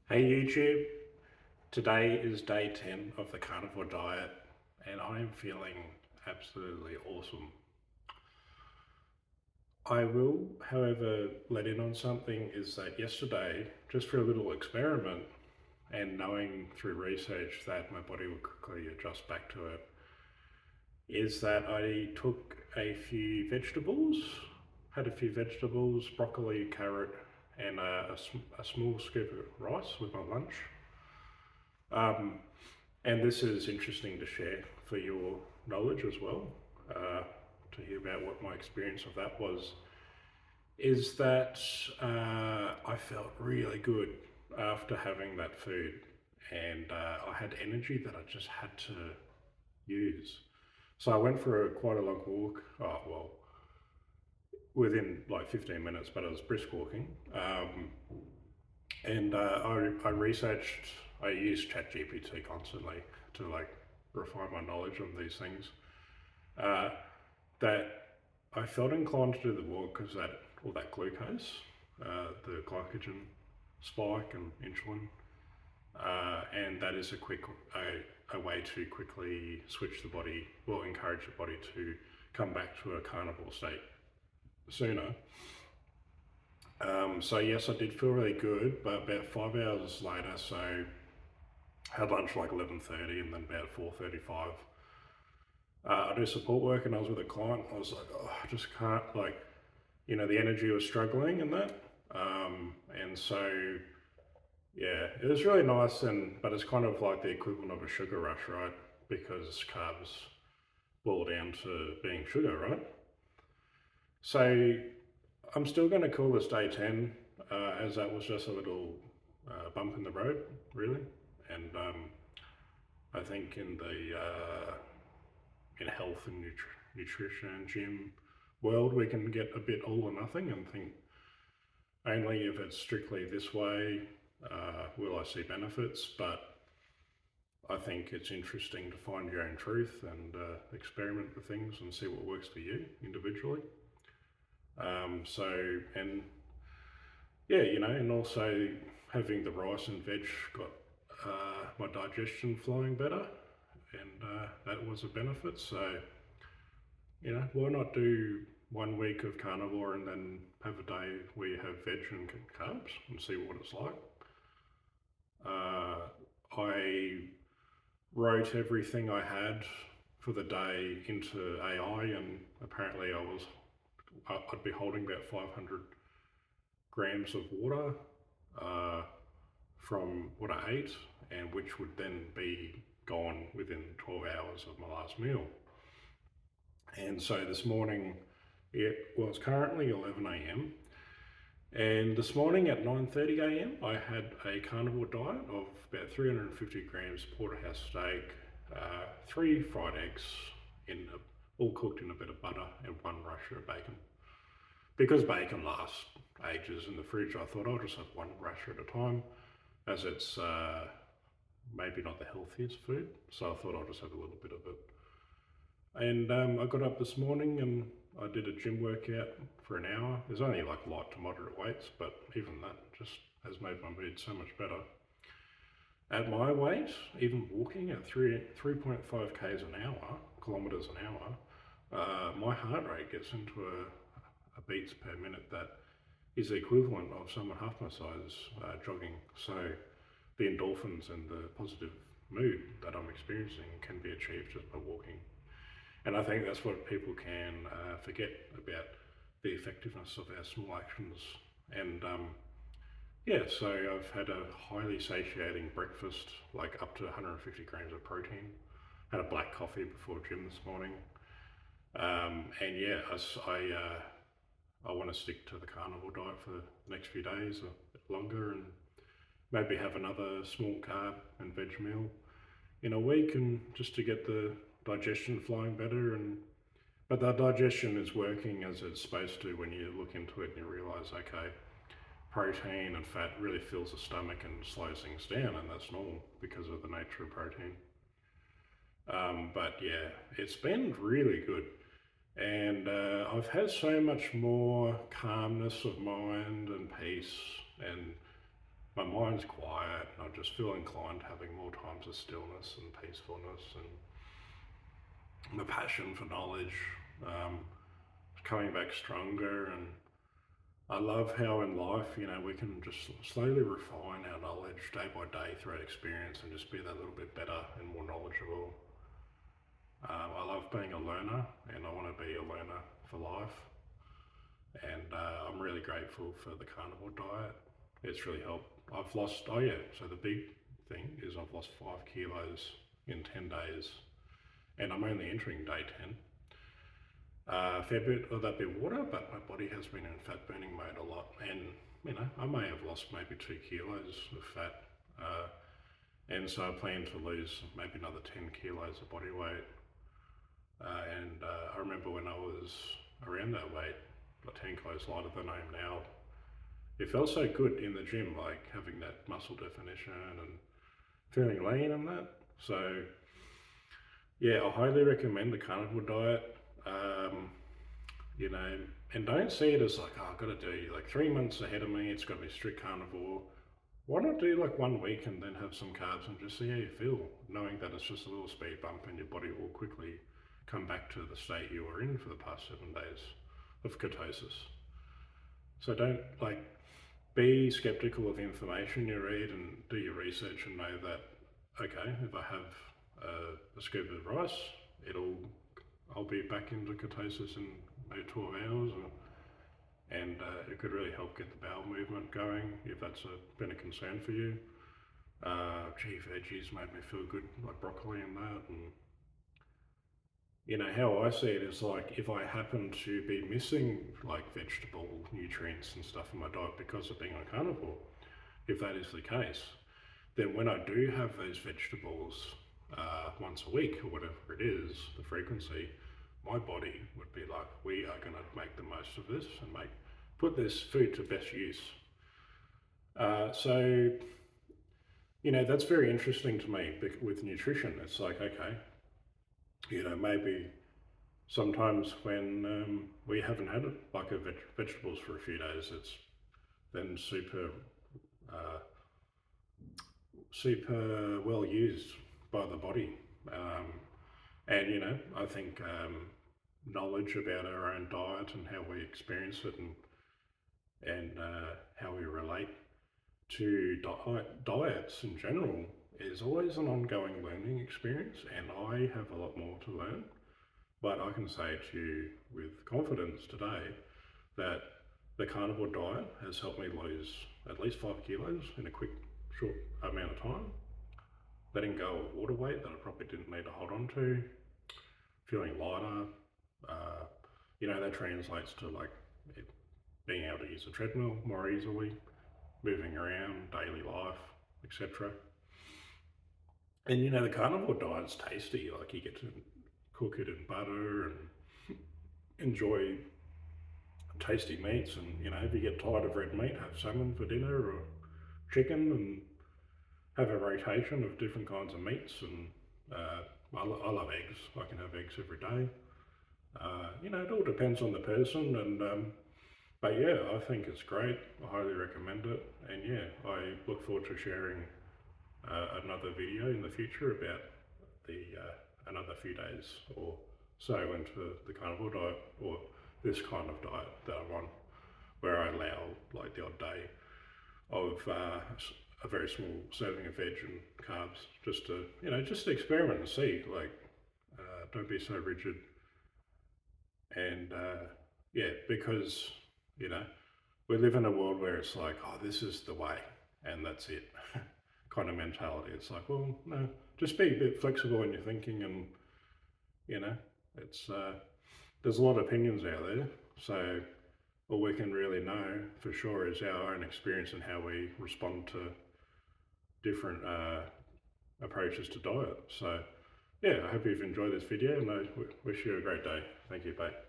Hey YouTube, today is day 10 of the carnivore diet and I am feeling absolutely awesome. I will, however, let in on something is that yesterday, just for a little experiment and knowing through research that my body would quickly adjust back to it, is that I took a few vegetables, had a few vegetables, broccoli, carrot, and a small scoop of rice with my lunch. Um, And this is interesting to share for your knowledge as well, to hear about what my experience of that was, is that I felt really good after having that food. And I had energy that I just had to use. So I went for quite a long walk. Oh, well, within like 15 minutes, but I was brisk walking. And I researched, I use ChatGPT constantly to like refine my knowledge on these things. Uh, that I felt inclined to do the walk because that all that glucose, the glycogen spike and insulin, and that is a way to quickly switch the body, well, encourage the body to come back to a carnivore state sooner. So yes, I did feel really good, but about 5 hours later, so I had lunch like 11:30, and then about 4:35, I do support work, and I was with a client. I was like, oh, I just can't, like, the energy was struggling and that, and so yeah, it was really nice, and but it's kind of like the equivalent of a sugar rush, right? Because carbs boil down to being sugar, right? So I'm still going to call this day 10, as that was just a little bump in the road, really. And I think in health and nutrition, gym world, we can get a bit all or nothing and think only if it's strictly this way will I see benefits. But I think it's interesting to find your own truth and experiment with things and see what works for you individually. And yeah, and also having the rice and veg got my digestion flowing better, and that was a benefit. So, why not do 1 week of carnivore and then have a day where you have veg and carbs and see what it's like? I wrote everything I had for the day into AI, and apparently I'd be holding about 500 grams of water uh, from what I ate, and which would then be gone within 12 hours of my last meal. And so this morning, it's currently 11 a.m. And this morning at 9:30 a.m., I had a carnivore diet of about 350 grams porterhouse steak, three fried eggs, all cooked in a bit of butter, and one rasher of bacon. Because bacon lasts ages in the fridge, I thought I'll just have one rasher at a time, as it's maybe not the healthiest food. So I thought I'll just have a little bit of it. And I got up this morning and I did a gym workout for an hour. There's only like light to moderate weights, but even that just has made my mood so much better. At my weight, even walking at 3.5 k's an hour, kilometers an hour, my heart rate gets into a beats per minute that is the equivalent of someone half my size jogging. So the endorphins and the positive mood that I'm experiencing can be achieved just by walking. And I think that's what people can forget about the effectiveness of our small actions. And yeah, so I've had a highly satiating breakfast, like up to 150 grams of protein. Had a black coffee before gym this morning. And yeah, I want to stick to the carnivore diet for the next few days, a bit longer, and maybe have another small carb and veg meal in a week, and just to get the digestion flowing better. And but the digestion is working as it's supposed to when you look into it and you realize, okay, protein and fat really fills the stomach and slows things down, and that's normal because of the nature of protein. But yeah, it's been really good, and I've had so much more calmness of mind and peace, and my mind's quiet and I just feel inclined having more times of stillness and peacefulness, and the passion for knowledge coming back stronger. And I love how in life, we can just slowly refine our knowledge day by day through experience and just be that little bit better and more knowledgeable. I love being a learner, and I want to be a learner for life. And I'm really grateful for the carnivore diet. It's really helped. I've lost, so the big thing is I've lost 5 kilos in 10 days, and I'm only entering day 10. A fair bit of that bit water, but my body has been in fat burning mode a lot, and I may have lost maybe 2 kilos of fat, and so I plan to lose maybe another 10 kilos of body weight. And I remember when I was around that weight, like 10 kilos lighter than I am now, it felt so good in the gym, like having that muscle definition and feeling lean and that. So yeah, I highly recommend the carnivore diet. And don't see it as like, oh, I've got to do like 3 months ahead of me, it's got to be strict carnivore. Why not do like 1 week and then have some carbs and just see how you feel, knowing that it's just a little speed bump and your body will quickly come back to the state you were in for the past 7 days of ketosis. So don't be skeptical of the information you read, and do your research and know that, okay, if I have a scoop of rice, I'll be back into ketosis in maybe 12 hours, and it could really help get the bowel movement going if that's been a concern for you. Veggies made me feel good, like broccoli and that. And how I see it is like, if I happen to be missing like vegetable nutrients and stuff in my diet because of being on carnivore, if that is the case, then when I do have those vegetables once a week or whatever it is, the frequency, my body would be like, we are going to make the most of this and put this food to best use. So that's very interesting to me with nutrition. It's like, okay, maybe sometimes when we haven't had like vegetables for a few days, it's then super well used by the body. And I think knowledge about our own diet and how we experience it, and how we relate to diets in general is always an ongoing learning experience, and I have a lot more to learn. But I can say to you with confidence today that the carnivore diet has helped me lose at least 5 kilos in a quick, short amount of time. Letting go of water weight that I probably didn't need to hold on to. Feeling lighter. That translates to like being able to use a treadmill more easily, moving around, daily life, etc. And the carnivore diet's tasty. Like, you get to cook it in butter and enjoy tasty meats. And if you get tired of red meat, have salmon for dinner or chicken, and have a rotation of different kinds of meats. And I love eggs. I can have eggs every day. It all depends on the person, but yeah, I think it's great. I highly recommend it, and yeah, I look forward to sharing another video in the future about another few days or so into the carnivore diet, or this kind of diet that I'm on, where I allow like the odd day of a very small serving of veg and carbs, just to experiment and see. Don't be so rigid. And yeah, because we live in a world where it's like, oh, this is the way and that's it kind of mentality. It's like, well, no, just be a bit flexible in your thinking, and it's there's a lot of opinions out there. So all we can really know for sure is our own experience and how we respond to different approaches to diet. So yeah, I hope you've enjoyed this video, and I wish you a great day. Thank you, bye.